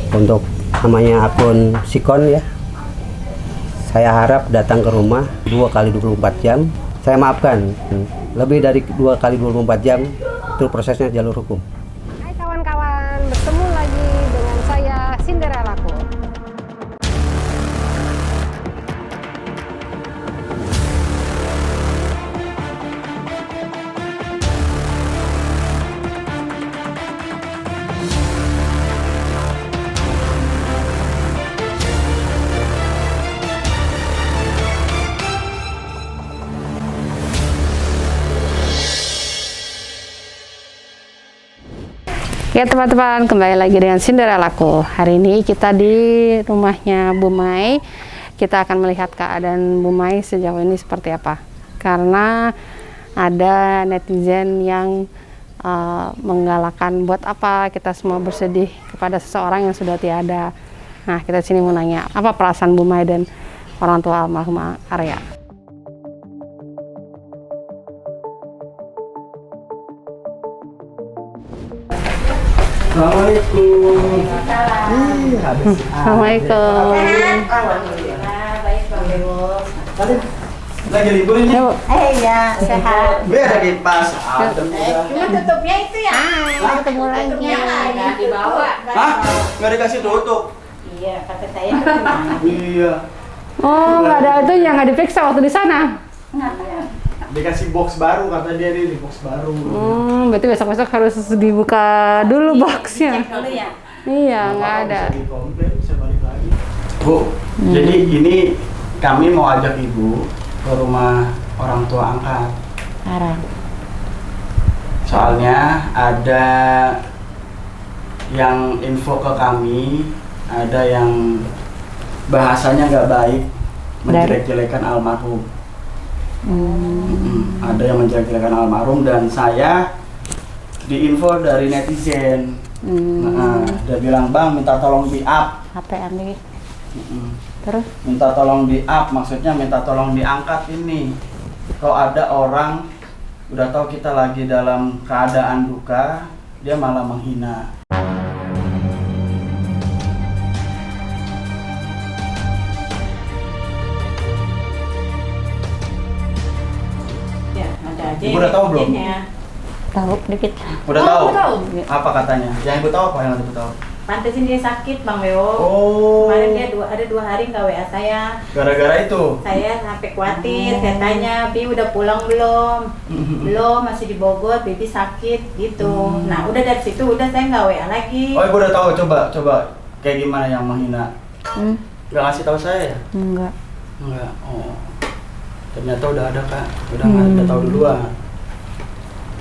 Untuk namanya akun Sikon ya, saya harap datang ke rumah 2 kali 24 jam. Saya maafkan, lebih dari 2 kali 24 jam itu prosesnya jalur hukum. Hai kawan-kawan, bertemu lagi dengan saya Cinderellaku. Ya teman-teman, kembali lagi dengan Cinderellaku. Hari ini kita di rumahnya Bu Mai. Kita akan melihat keadaan Bu Mai sejauh ini seperti apa. Karena ada netizen yang menggalakkan buat apa kita semua bersedih kepada seseorang yang sudah tiada. Nah, kita sini mau nanya, apa perasaan Bu Mai dan orang tua almarhum Arya? Assalamualaikum. Assalamualaikum. Alhamdulillah, baik Bang Dewo. Lagi libur ini? Iya, sehat. Biar ada kipas. Adem udah. Cuma tutupnya itu ya. Ketemu lagi. Tutupnya nggak dibawa. Hah? Nggak dikasih tutup? Iya, kata saya tuh gimana? Iya. Oh, nggak ada itu yang nggak diperiksa waktu di sana. Dikasih box baru, kata dia nih, box baru. Berarti besok-besok harus dibuka dulu boxnya. Cek dulu ya. Iya, nggak ada. Bisa dikomplain, bisa balik lagi. Bu, jadi ini kami mau ajak ibu ke rumah orang tua angkat. Sekarang. Soalnya ada yang info ke kami, ada yang bahasanya nggak baik, menjelek-jelekan almarhum. Ada yang menjelek-jelekan almarhum dan saya diinfo dari netizen. Nah, dia bilang, "Bang, minta tolong di-up." HP ambil. Terus? Minta tolong di-up, maksudnya minta tolong diangkat ini. Kalau ada orang udah tahu kita lagi dalam keadaan duka, dia malah menghina. Ya, ada aja. Ibu udah tahu belum? Ya. Tahu dikit. Udah Oh, tahu? udah tahu. Apa katanya? Yang ibu tahu apa yang ibu tahu? Pantesin dia sakit Bang Dewo. Oh. Kemarin dia ada 2 hari nggak WA saya. Gara-gara itu. Saya sampai khawatir, saya tanya, Bi udah pulang belum? Belum, masih di Bogor, Bibi sakit gitu. Nah, udah dari situ udah saya nggak WA lagi. Oh, ibu udah tahu, coba kayak gimana yang menghina? Nggak ngasih tahu saya ya? Enggak. Enggak. Oh. Ternyata udah ada, Kak. Udah tahu duluan.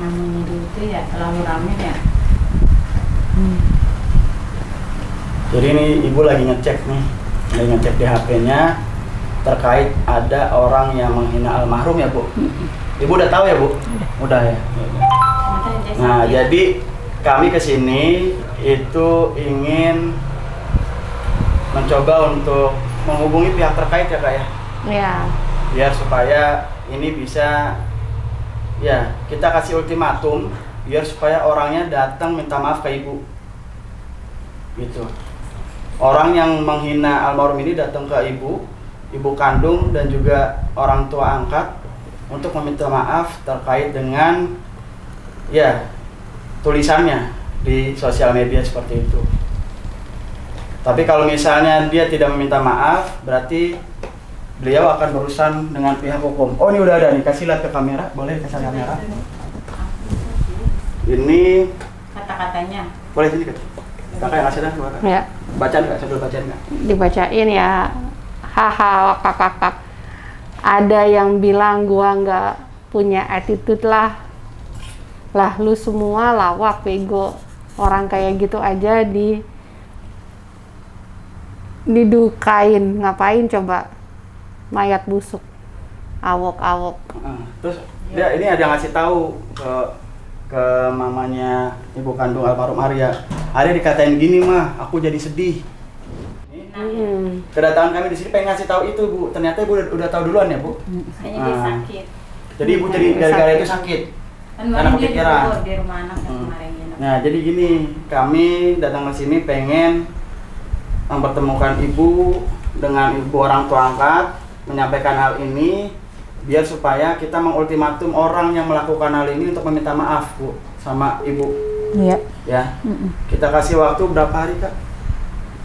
Namanya dulu tuh ya, rame-rame ya. Jadi ini ibu lagi ngecek nih, lagi ngecek di HP-nya terkait ada orang yang menghina almarhum ya Bu. Ibu udah tahu ya Bu? Udah ya. Makanya dia Nah sakit. jadi kami kesini itu ingin mencoba untuk menghubungi pihak terkait ya Kak ya, Iya. biar supaya ini bisa ya kita kasih ultimatum biar supaya orangnya datang minta maaf ke ibu gitu. Orang yang menghina almarhum ini datang ke ibu kandung dan juga orang tua angkat untuk meminta maaf terkait dengan ya tulisannya di sosial media seperti itu. Tapi kalau misalnya dia tidak meminta maaf, berarti beliau akan berurusan dengan pihak hukum. Oh, ini udah ada nih, kasih lihat ke kamera, boleh kasih kamera. Ini Kata-katanya. boleh sini Kak. Kakak yang ngasih dah, Kak. Ya. Bacaan nggak? Sambil bacaan nggak? Dibacain ya. Haha, kakak. Ada yang bilang gua nggak punya attitude lah. Lah lu semua lawak bego. Orang kayak gitu aja didukain. Ngapain coba? Mayat busuk. Awok-awok. Terus dia ini ada ngasih tahu ke mamanya ibu kandung almarhum Arya. Arya dikatain gini mah, aku jadi sedih. Kedatangan kami di sini pengen ngasih tahu itu Bu. Ternyata Ibu udah tahu duluan ya Bu. Kayaknya dia sakit. Jadi Ibu jadi gara-gara itu sakit. Kan Karena kemarin dia di kepikiran. Bogor, di rumah anak kemarin. Nah jadi gini, kami datang ke sini pengen mempertemukan ibu dengan ibu orang tua angkat, menyampaikan hal ini biar supaya kita mengultimatum orang yang melakukan hal ini untuk meminta maaf, Bu, sama ibu. Iya. Ya. Kita kasih waktu berapa hari, Kak?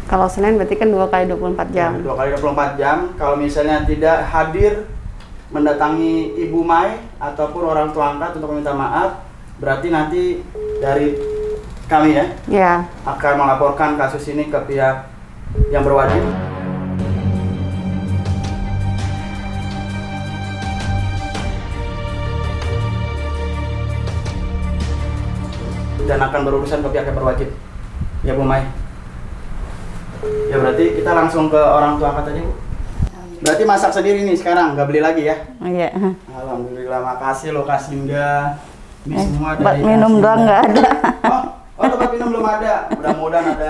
Kalau Senin berarti kan 2 kali 24 jam. 2 kali 24 jam. Kalau misalnya tidak hadir mendatangi Ibu Mai ataupun orang tua angkat untuk meminta maaf, berarti nanti dari kami ya Iya. akan melaporkan kasus ini ke pihak yang berwajib. Dan akan berurusan ke pihak yang berwajib. Ya Bu Mai. Ya berarti kita langsung ke orang tua angkat aja, Bu. Berarti masak sendiri nih sekarang, nggak beli lagi ya? Iya. Alhamdulillah, makasih loh Kak Sinda. Ini semua Buat dari minum Kak doang Sinda. nggak ada. Oh tempat minum belum ada. Mudah-mudahan ada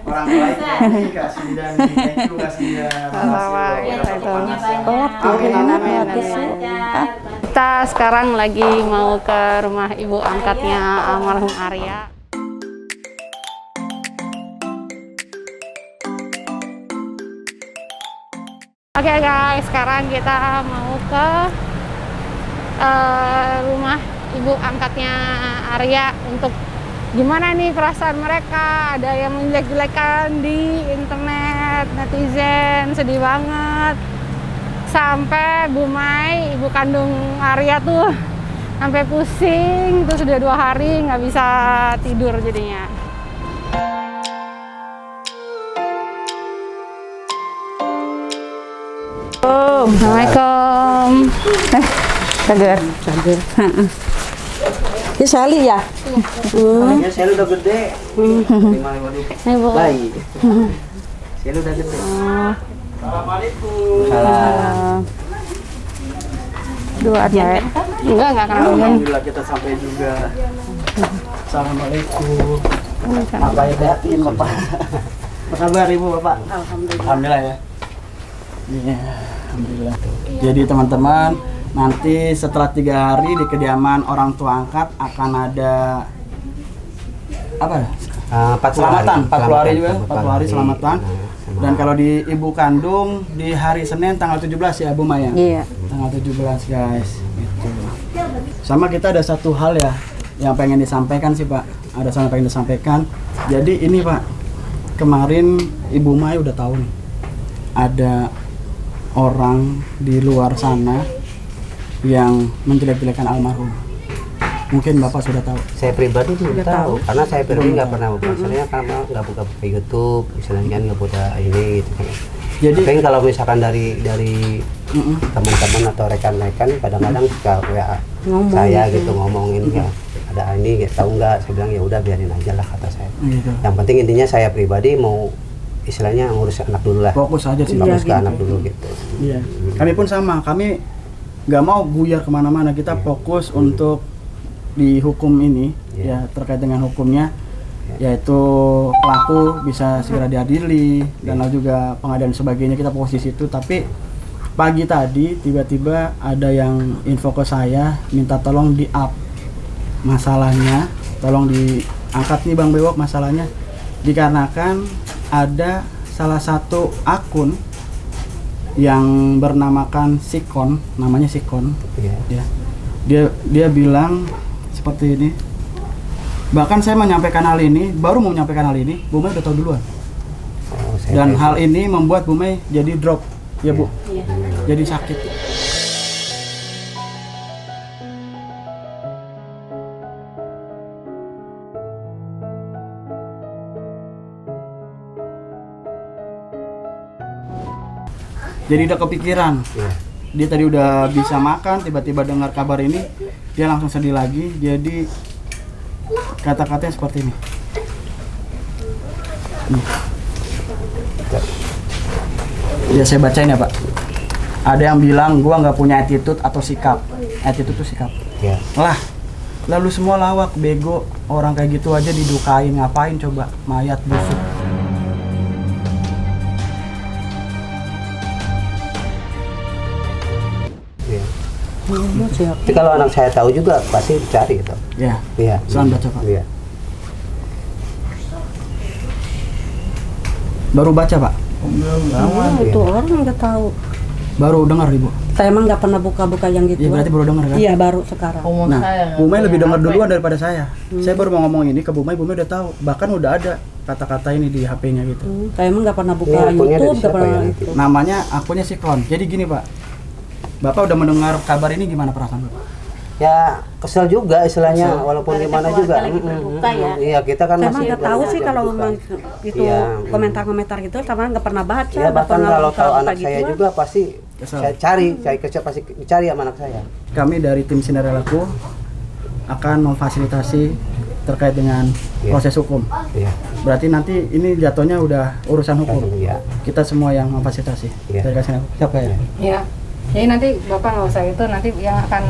orang baik nih Kak Sinda nih. Thank you Kak Sinda. Makasih loh. Ya, Udah rezekinya pemanasan. banyak. Amin, amin, amin. Lancar. Kita sekarang lagi mau ke rumah ibu angkatnya almarhum Arya. Oke guys, sekarang kita mau ke rumah ibu angkatnya Arya untuk gimana nih perasaan mereka. Ada yang menjelek-jelekan di internet, netizen, sedih banget. Sampai Bu Mai, ibu kandung Arya tuh sampai pusing, terus udah 2 hari nggak bisa tidur jadinya. Assalamualaikum. Cager. Ya Sally ya? Ya saya udah gede. Nih Bu. Bayi. Saya udah gede. Assalamualaikum. Salam. Dua aja. Enggak kenal. Alhamdulillah kita sampai juga. Assalamualaikum. Apa ya Batin Bapak? Apa kabar Ibu Bapak? Alhamdulillah ya. Iya, alhamdulillah. Jadi teman-teman, nanti setelah 3 hari di kediaman orang tua angkat akan ada apa? Selamatan, 40 hari juga, 40 hari selamatan. Dan kalau di ibu kandung di hari Senin tanggal 17 ya Bu Maya? Iya. Tanggal 17 guys. Gitu. Sama kita ada satu hal ya yang pengen disampaikan sih Pak. Ada yang pengen disampaikan. Jadi ini Pak, kemarin Ibu Mai udah tahu nih. Ada orang di luar sana yang menjelek-jelekan almarhum. Mungkin Bapak sudah tahu. Saya pribadi belum tahu, karena saya pribadi nggak pernah buka. Misalnya karena nggak buka YouTube, misalnya kan nggak buka ini gitu kan. Jadi Tapi kalau misalkan dari teman-teman atau rekan-rekan kadang-kadang suka WA saya gitu ngomongin ya ada ini nggak tahu nggak, saya bilang ya udah biarin aja lah kata saya. gitu. Yang penting intinya saya pribadi mau istilahnya ngurus anak dulu lah, Fokus aja sih. fokus ke anak dulu gitu. Iya. Kami pun sama. Kami nggak mau buyar kemana-mana. Kita fokus untuk di hukum ini ya terkait dengan hukumnya, yaitu pelaku bisa segera diadili dan lalu juga pengadilan sebagainya. Kita fokus di situ. Tapi pagi tadi tiba-tiba ada yang info ke saya minta tolong di up masalahnya, tolong diangkat nih Bang Bewok masalahnya, dikarenakan ada salah satu akun yang bernamakan Sikon, namanya Sikon, Iya. ya. Dia bilang seperti ini. Bahkan saya menyampaikan hal ini, baru mau menyampaikan hal ini, Bu Mai udah tahu duluan. Oh, saya Dan tahu. hal ini membuat Bu Mai jadi drop, ya Bu, jadi sakit. Jadi udah kepikiran. Iya. Dia tadi udah bisa makan, tiba-tiba dengar kabar ini, dia langsung sedih lagi. Jadi kata-katanya seperti ini. Ya saya bacain ya Pak. Ada yang bilang gua nggak punya attitude atau sikap. Attitude itu sikap. Iya. Lah, lalu semua lawak, bego, orang kayak gitu aja didukain, ngapain coba, mayat busuk. Iya. Tapi kalau anak saya tahu juga pasti dicari gitu. Ya, Iya. silakan baca Pak. Iya. Baru baca Pak? Itu orang nggak tahu. Baru dengar Ibu? Saya emang nggak pernah buka-buka yang gitu. Iya berarti baru dengar kan? Iya, baru sekarang. Nah, Bu Mai lebih dengar duluan daripada saya. Saya baru mau ngomong ini ke Bu Mai udah tahu. Bahkan udah ada kata-kata ini di HP-nya gitu. Saya emang nggak pernah buka Ini akunnya YouTube, dari nggak siapa pernah ya? itu. Namanya akunnya Sikon. Jadi gini Pak, Bapak udah mendengar kabar ini gimana perasaan Bapak? Ya kesel juga istilahnya, Kesel. walaupun Karena gimana keluarga juga. lagi berduka ya. Iya kita kan Saya masih emang nggak tahu sih kalau memang itu Iya. komentar-komentar gitu, sama nggak pernah baca. Ya nggak bahkan pernah kalau tahu buka anak saya gituan. juga pasti Kesel. saya cari pasti cari sama anak saya. Kami dari tim Cinderella-ku akan memfasilitasi terkait dengan Iya. proses hukum. Iya. Berarti nanti ini jatuhnya udah urusan hukum. Iya. Kita semua yang memfasilitasi. Iya. Dari kasih siapa ya? Ya. Jadi nanti Bapak nggak usah itu, nanti yang akan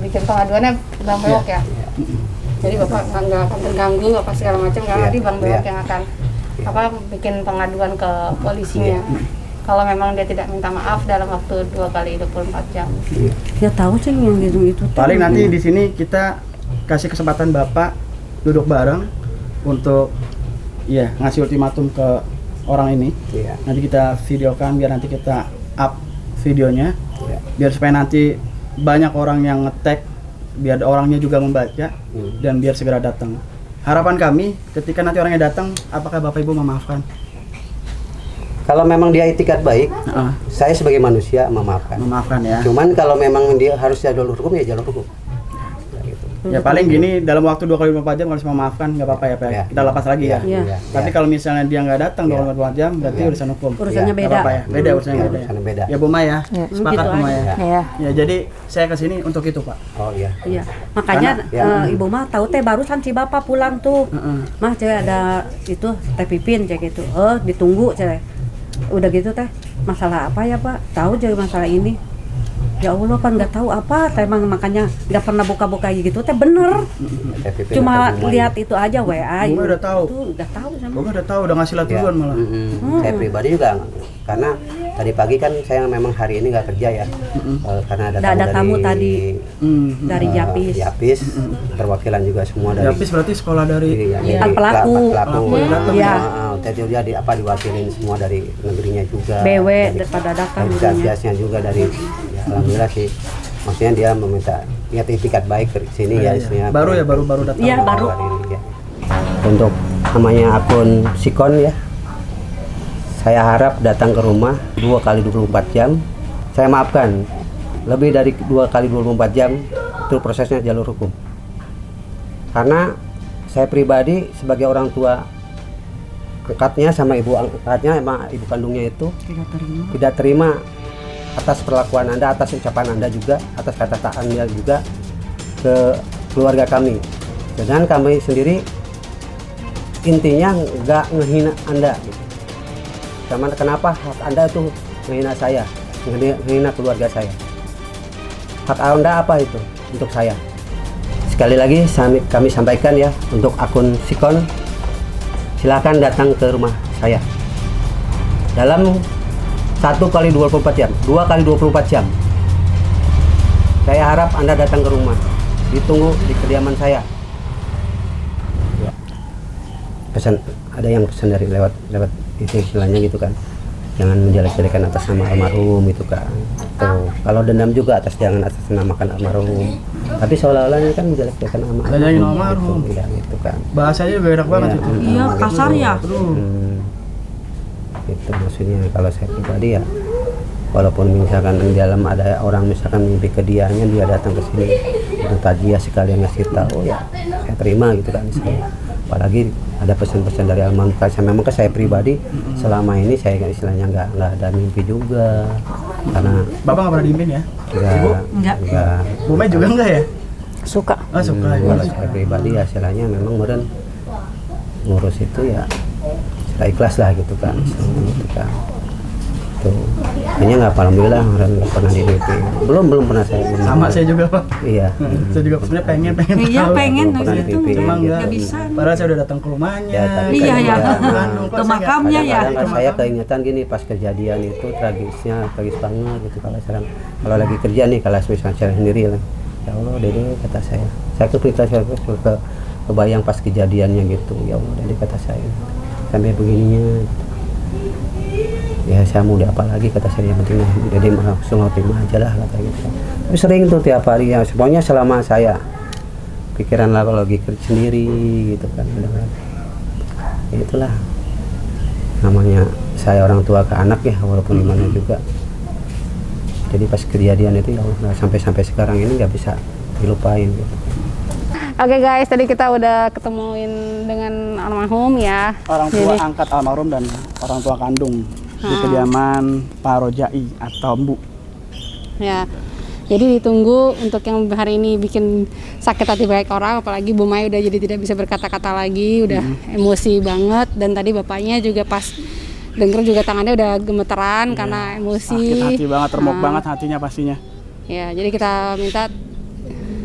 bikin pengaduannya Bang Bewok ya. Jadi Bapak nggak akan terganggu apa segala macam, karena Iya. nanti Bang Bewok Iya. yang akan bikin pengaduan ke polisinya. Kalau memang dia tidak minta maaf dalam waktu 2 kali 24 jam. Ya tahu sih yang gitu itu. Paling nanti di sini kita kasih kesempatan Bapak duduk bareng untuk ngasih ultimatum ke orang ini. Iya. Nanti kita videokan biar nanti kita up videonya. Iya. Biar supaya nanti banyak orang yang nge-tag, biar orangnya juga membaca dan biar segera datang. Harapan kami ketika nanti orangnya datang, apakah Bapak Ibu memaafkan? Kalau memang dia itikat baik, Heeh, saya sebagai manusia memaafkan. memaafkan ya. Cuman kalau memang dia harus jalur hukum ya jalur hukum. Ya, gitu. Ya paling gini dalam waktu 2 kali 24 jam harus memaafkan, nggak apa-apa ya Pak. Ya. Kita lepas lagi ya. Iya. Tapi kalau misalnya dia nggak datang 24 jam berarti Iya. urusan hukum. Urusannya Iya. Nggak beda. apa-apa ya. Beda urusannya Iya, beda. Ya. urusannya beda. Ya Bu Mai ya. Ya, Sepakat gitu Bu Mai aja. ya. Iya. Ya jadi saya kesini untuk itu Pak. Oh iya. Iya, makanya Karena, Ibu mah tahu teh barusan si bapak pulang tuh. Heeh. Mah cewek ada itu teh Pipin cek gitu. Ditunggu cewek. Udah gitu teh. Masalah apa ya Pak? Tahu jadi masalah ini. Ya Allah kan nggak tahu apa, teh emang makanya nggak pernah buka-buka gitu teh bener. TPP Cuma atau Bu Mai. lihat itu aja WA. Bu Mai udah tahu. Itu udah tahu sama. Bu Mai udah tahu, udah ngasih lihat Ya. duluan malah. Saya pribadi juga karena tadi pagi kan saya memang hari ini nggak kerja ya. Karena ada tamu tadi. Dari eh, Japis. Japis, perwakilan juga semua dari Japis berarti sekolah dari Iya, Pelaku. pelaku. Iya. Tadi dia diwakilin semua dari negerinya juga. BW dari- pada datang dari dulunya. Satgasnya juga dari ya, alhamdulillah sih. Maksudnya dia meminta niat itikat baik ke sini ya istilahnya. baru ya baru datang. Iya, baru. Hari ini, ya. Untuk namanya akun Sikon ya. Saya harap datang ke rumah 2 kali 24 jam. Saya maafkan. Lebih dari 2 kali 24 jam itu prosesnya jalur hukum. Karena saya pribadi sebagai orang tua angkatnya sama ibu angkatnya sama ibu kandungnya itu tidak terima atas perlakuan Anda, atas ucapan Anda juga, atas kata-kata Anda juga ke keluarga kami. Dengan kami sendiri intinya nggak ngehina Anda. Gitu. Sama kenapa hak Anda tuh menghina saya, menghina keluarga saya. Hak Anda apa itu untuk saya? Sekali lagi kami sampaikan ya untuk akun Sikon, silakan datang ke rumah saya dalam 1 kali 24 jam, 2 kali 24 jam. Saya harap Anda datang ke rumah, ditunggu di kediaman saya. Pesan, ada yang pesan dari lewat itu istilahnya gitu kan, jangan menjelek-jelekan atas nama almarhum itu kan. Tuh, kalau dendam juga jangan atas namakan almarhum. Tapi seolah-olahnya kan menjelek-jelekan nama Jelekin almarhum. Gitu, ya, gitu kan. Bahasanya juga enak banget itu. Iya, kasar ya. Itu maksudnya kalau saya pribadi ya, walaupun misalkan di dalam ada orang misalkan mimpi ke dianya, dia datang ke sini untuk tajiah sekalian ngasih tahu ya saya terima gitu kan. Apalagi ada pesan-pesan dari almarhum. Saya memang ke saya pribadi selama ini saya istilahnya nggak ada mimpi juga karena Bapak nggak pernah diimpin ya? Enggak. Bu Mai juga enggak ya? Suka. Oh suka. Kalau saya pribadi ya istilahnya memang meren ngurus itu ya secara ikhlas lah gitu kan. Gitu kan. Tuh. Kayaknya nggak, alhamdulillah nggak pernah di DP. Belum pernah saya. Sama saya juga Pak. Iya. Saya juga sebenarnya pengen Iya, tahu. pengen Belum pernah di gitu. DP, Cuma gitu. nggak bisa. Padahal saya udah datang ke rumahnya. Ya, tapi Iya, kan ya. juga, Ke makamnya ya. kadang-kadang saya keingetan gini pas kejadian itu tragis banget gitu. Kalau lagi kerja nih, kalau misalnya saya sendiri lah, ya Allah Dede kata saya kebayang pas kejadiannya gitu, ya Allah Dede kata saya sampai begininya. saya mau apa lagi, kata saya, yang penting jadi langsung terima aja lah, kata gitu. Tapi sering tuh tiap hari ya, semuanya selama saya pikiran lah kalau lagi kerja sendiri gitu kan. Ya itulah namanya saya orang tua ke anak ya, walaupun gimana juga. Jadi pas kejadian itu ya Allah, sampai sekarang ini nggak bisa dilupain gitu. Oke guys, tadi kita udah ketemuin dengan almarhum ya. Orang tua angkat almarhum dan orang tua kandung di kediaman Pak Rojai atau Bu. Ya, jadi ditunggu untuk yang hari ini bikin sakit hati banyak orang, apalagi Bu Mai udah jadi tidak bisa berkata-kata lagi, udah emosi banget. Dan tadi bapaknya juga pas denger juga tangannya udah gemeteran karena emosi. Sakit hati banget, remuk banget hatinya pastinya. Ya, jadi kita minta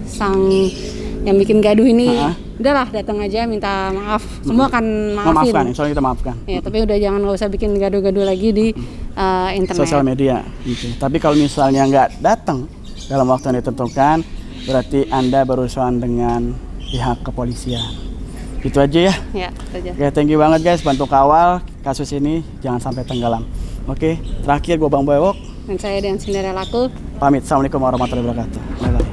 sang yang bikin gaduh ini, udahlah datang aja minta maaf. Semua akan maafin. Memaafkan, insya Allah kita maafkan. Ya, tapi udah nggak usah bikin gaduh-gaduh lagi di internet. Sosial media. Gitu. Tapi kalau misalnya nggak datang dalam waktu yang ditentukan, berarti Anda berurusan dengan pihak kepolisian. Itu aja ya. Ya, itu aja. Oke, thank you banget guys, bantu kawal kasus ini jangan sampai tenggelam. Oke, terakhir gua Bang Bewok. Dan saya dan Cinderella aku. Pamit. Assalamualaikum warahmatullahi wabarakatuh. Bye-bye.